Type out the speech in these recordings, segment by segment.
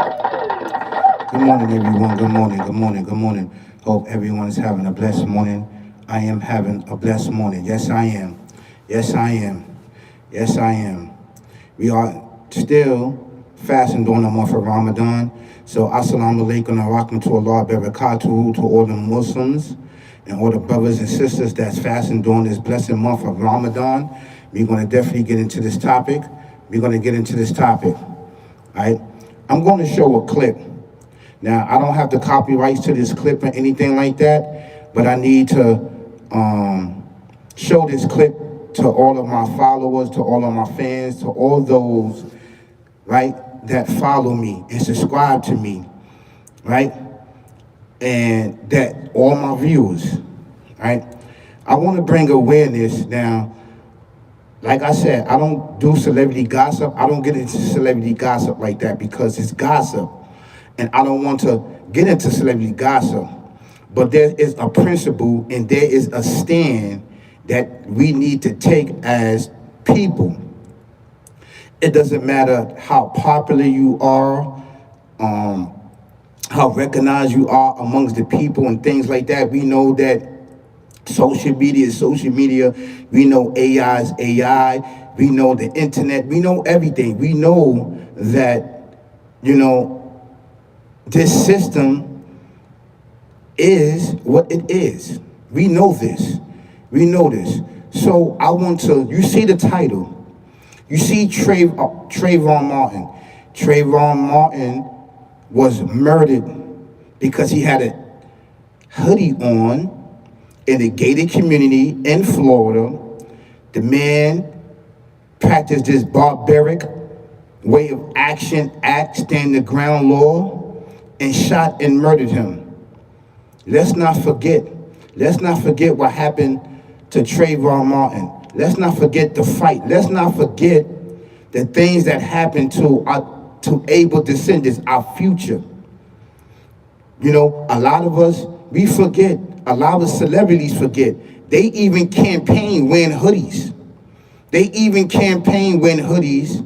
Good morning, everyone. Good morning, good morning, good morning. Hope everyone is having a blessed morning. I am having a blessed morning. Yes, I am. Yes, I am. Yes, I am. We are still fasting during the month of Ramadan. So, assalamu alaikum and rahmatullah barakatuhu to all the Muslims and all the brothers and sisters that's fasting during this blessed month of Ramadan. We're going to definitely get into this topic. We're going to get into this topic. All right? I'm going to show a clip. Now, I don't have the copyrights to this clip or anything like that, but I need to show this clip to all of my followers, to all of my fans, to all those, right, that follow me and subscribe to me, right, and that all my viewers, right. I want to bring awareness now. Like I said, I don't do celebrity gossip. I don't get into celebrity gossip like that because it's gossip. And I don't want to get into celebrity gossip. But there is a principle and there is a stand that we need to take as people. It doesn't matter how popular you are, how recognized you are amongst the people and things like that. We know that social media is social media. We know AI is AI. We know the internet. We know everything. We know that, this system is what it is. We know this. We know this. So I want to, you see the title. You see Trayvon Martin. Trayvon Martin was murdered because he had a hoodie on in a gated community in Florida. The man practiced this barbaric way of stand the ground law, and shot and murdered him. Let's not forget what happened to Trayvon Martin. Let's not forget the fight. Let's not forget the things that happened to able descendants, our future. A lot of us, we forget. A lot of celebrities forget. They even campaign wearing hoodies. They even campaigned wearing hoodies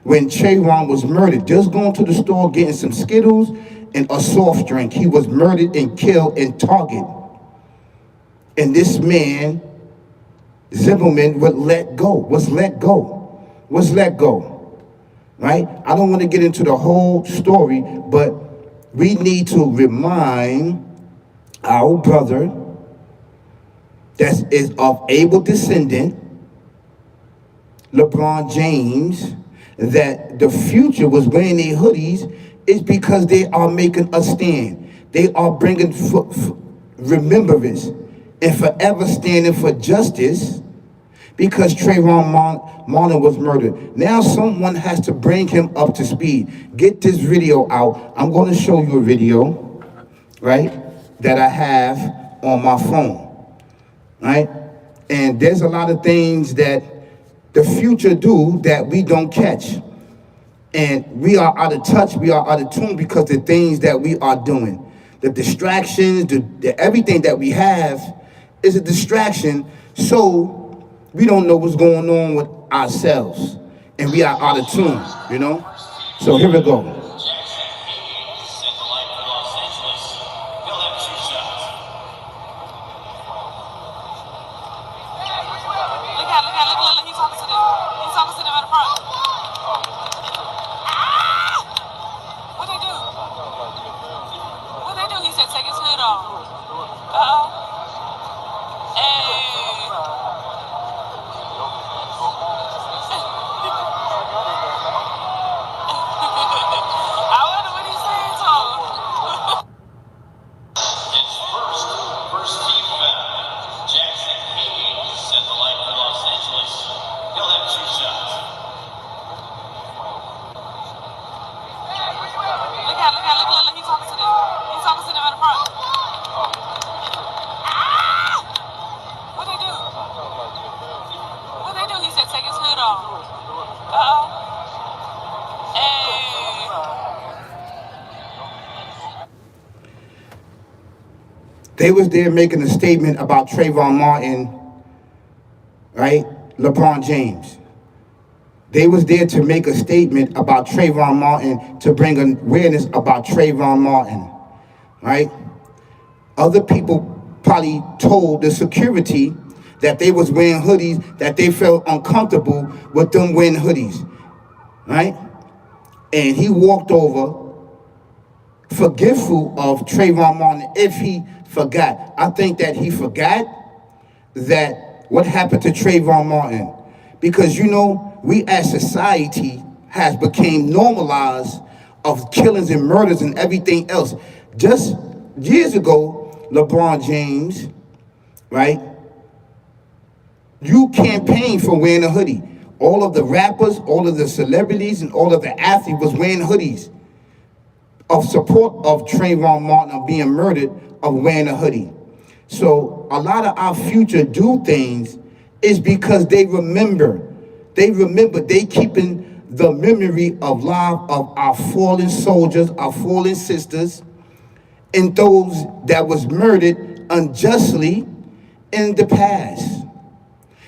when Trayvon was murdered. Just going to the store getting some Skittles and a soft drink. He was murdered and killed in Target. And this man, Zimmerman, was let go. Right? I don't want to get into the whole story, but we need to remind our brother that is of able descendant, Lebron James, that the future was wearing their hoodies is because they are making a stand. They are bringing remembrance and forever standing for justice because Trayvon Martin was murdered. Now someone has to bring him up to speed. Get this video out. I'm going to show you a video, right, that I have on my phone, right? And there's a lot of things that the future do that we don't catch. And we are out of touch, we are out of tune because the things that we are doing. The distractions, the everything that we have is a distraction, so we don't know what's going on with ourselves. And we are out of tune, So here we go. They was there making a statement about Trayvon Martin, right? LeBron James. They was there to make a statement about Trayvon Martin, to bring awareness about Trayvon Martin, right? Other people probably told the security that they was wearing hoodies, that they felt uncomfortable with them wearing hoodies, right? And he walked over, forgetful of Trayvon Martin, if he forgot. I think that he forgot that what happened to Trayvon Martin. Because, you know, we as society has become normalized of killings and murders and everything else. Just years ago, LeBron James, right? You campaigned for wearing a hoodie. All of the rappers, all of the celebrities, and all of the athletes was wearing hoodies of support of Trayvon Martin of being murdered, of wearing a hoodie. So a lot of our future do things is because they remember. They keeping the memory of life of our fallen soldiers, our fallen sisters, and those that was murdered unjustly in the past.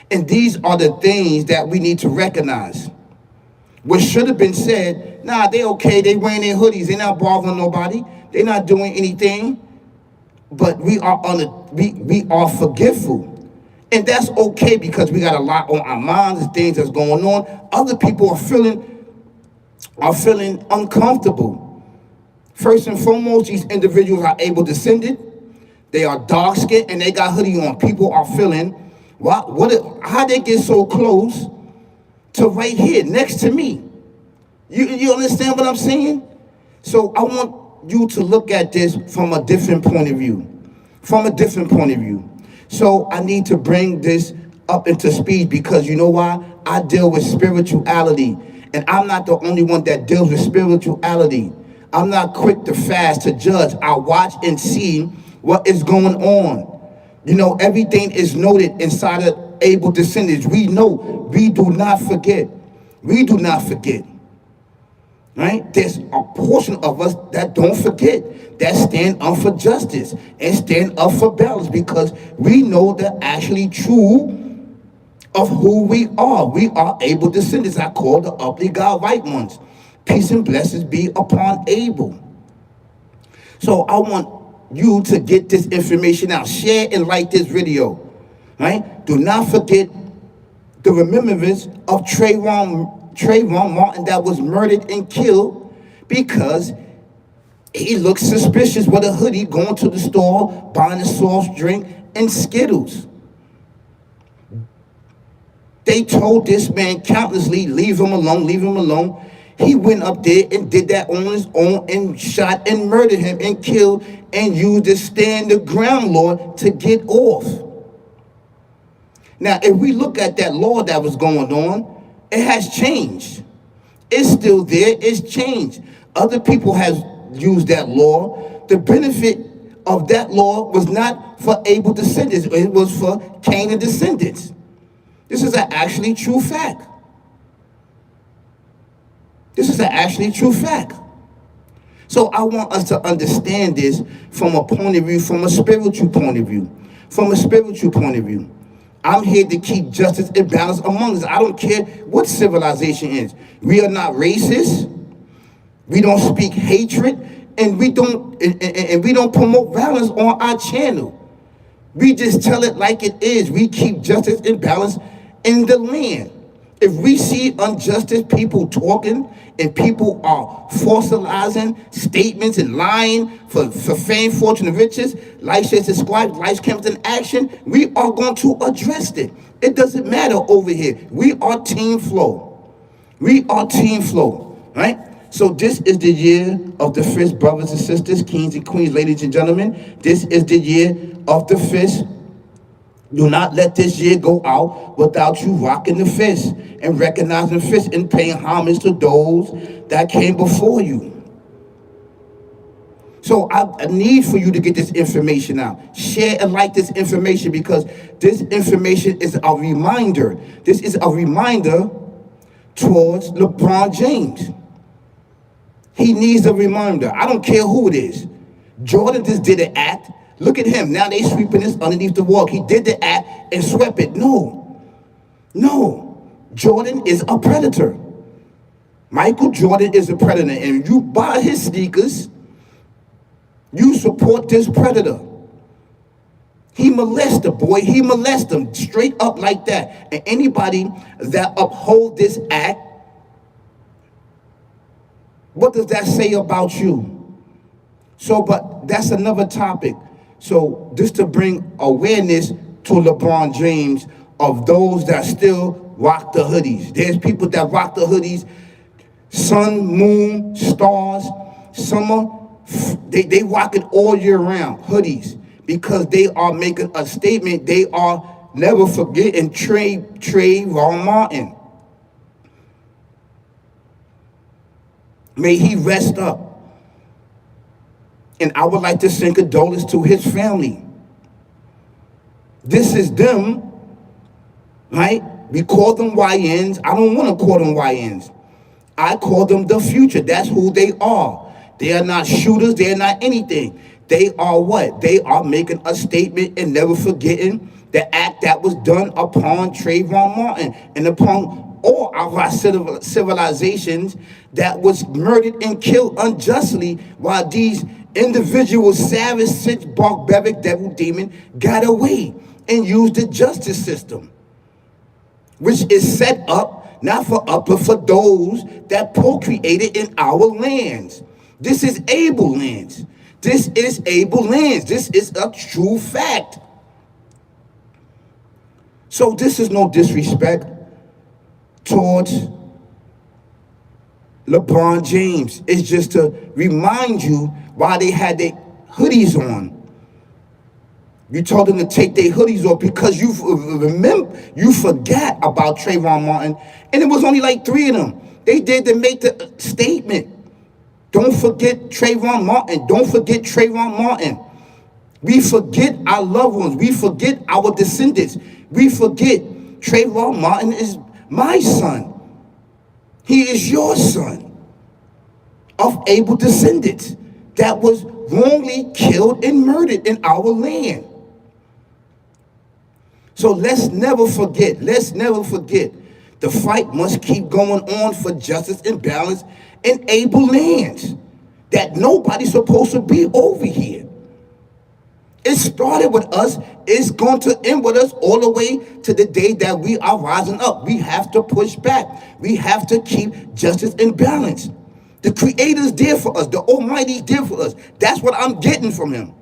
And these are the things that we need to recognize. What should have been said, nah, they okay, they wearing their hoodies, they not bothering nobody, they not doing anything. But we are forgetful. And that's okay because we got a lot on our minds and things that's going on. Other people are feeling uncomfortable. First and foremost, these individuals are able descended. They are dark skinned and they got hoodie on. People are feeling, how they get so close to right here next to me? You understand what I'm saying? So I want you to look at this from a different point of view. So I need to bring this up into speed because you know why? I deal with spirituality. And I'm not the only one that deals with spirituality. I'm not quick to fast, to judge. I watch and see what is going on. You know, everything is noted inside of able descendants. We know, we do not forget. Right? There's a portion of us that don't forget, that stand up for justice and stand up for balance because we know the actually true of who we are. We are able descendants. I call the uply God right ones. Peace and blessings be upon Abel. So I want you to get this information out. Share and like this video. Right? Do not forget the remembrance of Trayvon Martin that was murdered and killed because he looked suspicious with a hoodie going to the store, buying a soft drink and Skittles. They told this man countlessly, leave him alone. He went up there and did that on his own and shot and murdered him and killed and used the stand the ground law to get off. Now, if we look at that law that was going on, it has changed. It's still there, it's changed. Other people have used that law. The benefit of that law was not for able descendants, it was for Canaan descendants. This is an actually true fact. So I want us to understand this from a point of view, from a spiritual point of view. I'm here to keep justice and balance among us. I don't care what civilization is. We are not racist. We don't speak hatred, and we don't promote violence on our channel. We just tell it like it is. We keep justice and balance in the land. If we see injustice, people talking, and people are fossilizing statements and lying for fame, fortune, and riches, life says described, life comes in action, we are going to address it. It doesn't matter over here. We are team flow, right? So this is the year of the fist, brothers and sisters, kings and queens, ladies and gentlemen. This is the year of the fist. Do not let this year go out without you rocking the fist and recognizing the fist and paying homage to those that came before you. So I need for you to get this information out. Share and like this information because this information is a reminder. This is a reminder towards LeBron James. He needs a reminder. I don't care who it is. Jordan just did an act. Look at him. Now they sweeping this underneath the wall. He did the act and swept it. No. Jordan is a predator. Michael Jordan is a predator, and you buy his sneakers, you support this predator. He molests the boy, he molests them straight up like that. And anybody that uphold this act, what does that say about you? So, but that's another topic. So just to bring awareness to LeBron James of those that still rock the hoodies. There's people that rock the hoodies, sun, moon, stars, summer, they rock it all year round, hoodies, because they are making a statement. They are never forgetting Trayvon Martin. May he rest up. And I would like to send condolences to his family. This is them, right? We call them YNs. I don't want to call them YNs. I call them the future. That's who they are. They are not shooters. They are not anything. They are what? They are making a statement and never forgetting the act that was done upon Trayvon Martin and upon all of our civilizations that was murdered and killed unjustly, while these individuals, savage, sick, barbaric, devil, demon, got away and used the justice system, which is set up not for us, but for those that procreated in our lands. This is able lands. This is able lands. This is a true fact. So this is no disrespect towards LeBron James. It's just to remind you why they had their hoodies on. You told them to take their hoodies off because you forgot about Trayvon Martin, and it was only like 3 of them. They did to make the statement. Don't forget Trayvon Martin. Don't forget Trayvon Martin. We forget our loved ones. We forget our descendants. We forget Trayvon Martin is my son. He is your son of able descendants that was wrongly killed and murdered in our land. So let's never forget. Let's never forget. The fight must keep going on for justice and balance in able lands that nobody's supposed to be over here. It started with us. It's going to end with us all the way to the day that we are rising up. We have to push back. We have to keep justice and balance. The Creator's there for us. The Almighty's there for us. That's what I'm getting from him.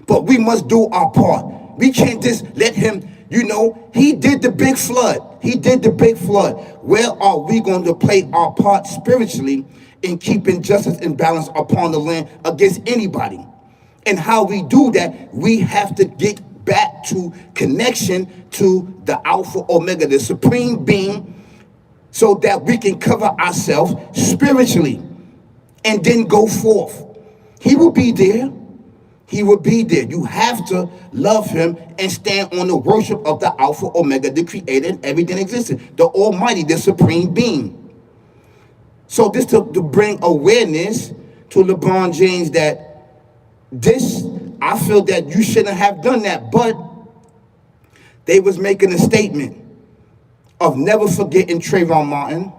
But we must do our part. We can't just let him, he did the big flood. He did the big flood. Where are we going to play our part spiritually in keeping justice and balance upon the land against anybody? And how we do that, we have to get back to connection to the Alpha Omega, the Supreme Being, so that we can cover ourselves spiritually and then go forth. He will be there. He will be there. You have to love him and stand on the worship of the Alpha Omega, the Creator, and everything existed, the Almighty, the Supreme Being. So this to bring awareness to LeBron James that this, I feel that you shouldn't have done that, but they was making a statement of never forgetting Trayvon Martin.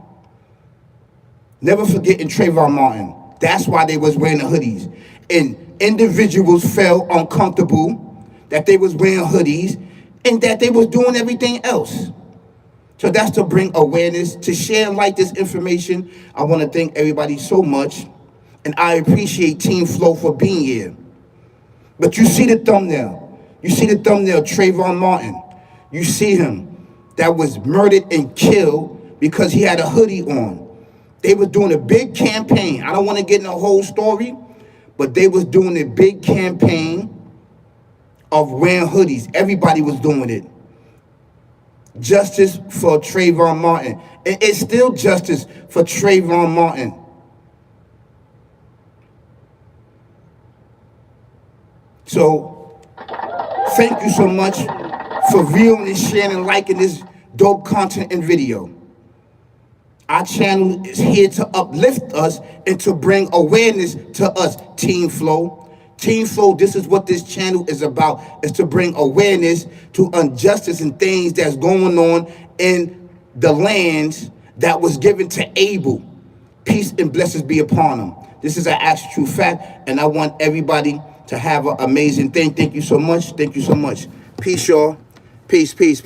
Never forgetting Trayvon Martin. That's why they was wearing the hoodies. And individuals felt uncomfortable that they was wearing hoodies and that they was doing everything else. So that's to bring awareness, to share and like this information. I want to thank everybody so much. And I appreciate Team Flow for being here. But you see the thumbnail. You see the thumbnail, Trayvon Martin. You see him that was murdered and killed because he had a hoodie on. They were doing a big campaign. I don't want to get in the whole story, but they was doing a big campaign of wearing hoodies. Everybody was doing it. Justice for Trayvon Martin. And it's still justice for Trayvon Martin. So, thank you so much for viewing and sharing and liking this dope content and video. Our channel is here to uplift us and to bring awareness to us, Team Flow. Team Flow, this is what this channel is about, is to bring awareness to injustice and things that's going on in the lands that was given to Abel. Peace and blessings be upon him. This is an actual true fact, and I want everybody to have an amazing thing. Thank you so much. Thank you so much. Peace, y'all. Peace, peace.